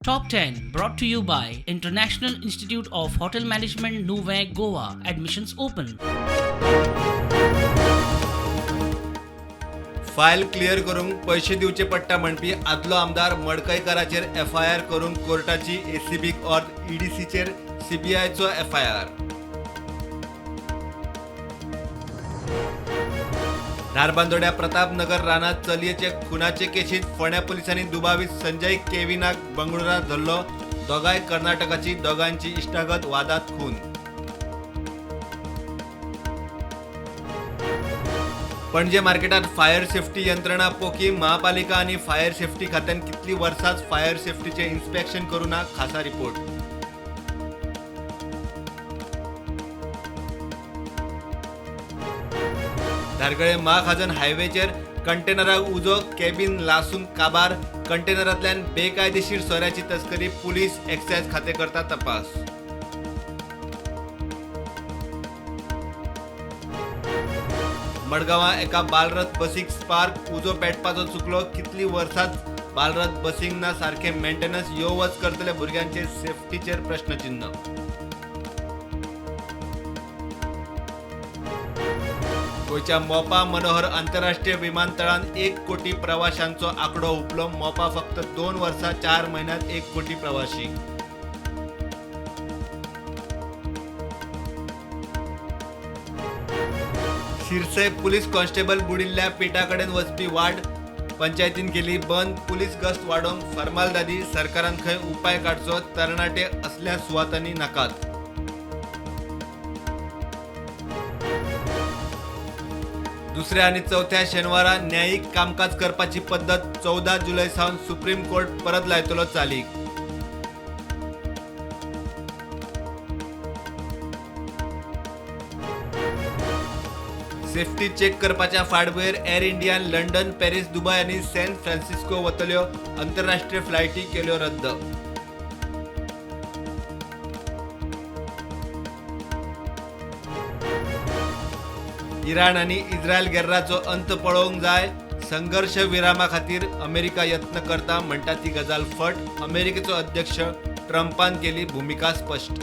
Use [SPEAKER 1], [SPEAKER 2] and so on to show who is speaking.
[SPEAKER 1] Top 10 brought to you by International Institute of Hotel Management Nuvei Goa. Admissions open.
[SPEAKER 2] File clear करूंक पैसे दिवचे पडटा म्हणपी आदलो आमदार मडकयकाराचेर एफआयआर करूंक कोर्टाची एसीबीक और ईडीसीचेर सीबीआयचो एफआयआर. धारबांदोड्या प्रतापनगर रानात चलयेचे खुनाचे केशीत फोंड्या पुलिसांनी दुबावीत संजय केविनाक बंगळुरात धरलो. दोगांय कर्नाटकाची, दोगांची इश्टागत वादात खून. पणजे मार्केटात फायर सेफ्टी यंत्रणा पोकी. महापालिका आणि फायर सेफ्टी खात्यान कितली वर्सांच फायर सेफ्टीचे इन्स्पेक्शन करूना, खासा रिपोर्ट. धारगळे महाखाजन हायवेचेर कंटेनराक उजो, कॅबिन लासून काबार. कंटेनरांतल्यान बेकायदेशीर सोऱ्याची तस्करी. पुलीस एक्सायज खाते करता तपास. मडगांवां एका बालरथ बसीक स्पार्क. उजो पेटपाचो चुकलो. कितली वर्सांच बालरथ बसीक ना सारखे मेंटेनन्स. यो वच करतले भुरग्यांचे सेफ्टीचेर प्रश्नचिन्ह. गोंयच्या मोपा मनोहर आंतरराष्ट्रीय विमानतळान 1 कोटी प्रवाशांचो आंकडो हुंपलो. मोपा फक्त 2 वर्सां 4 म्हयन्यांत 1 कोटी प्रवाशी. शिरसय पुलीस कॉन्स्टेबल बुडिल्ल्या पेटाकडेन वचपी वाट. पंचायतीन केली बंद. पुलीस गस्त वाडोवंक फर्मालदादी. सरकारान खंय उपाय काडचो. तरणाटे असल्या सुवातांनी नाकात. दुसऱ्या आणि चौथ्या शेनवारा न्यायिक कामकाज करपाची पद्धत 14 जुलै सावन सुप्रीम कोर्ट परत लायतलो चालीक. सेफ्टी चेक करपाच्या फाटभुंयेर air Indian London, Paris, Dubai आणि सॅन फ्रान्सिस्को वतल्यो आंतरराष्ट्रीय फ्लायटी केल्यो रद्द. इराण आणि इस्रायल गेर्राचो अंत पळोवंक जाय. संघर्ष विरामा खातीर अमेरिका यत्न करता म्हणटा ती गजाल फट. अमेरिकेचो अध्यक्ष ट्रम्पान केली भूमिका स्पश्ट.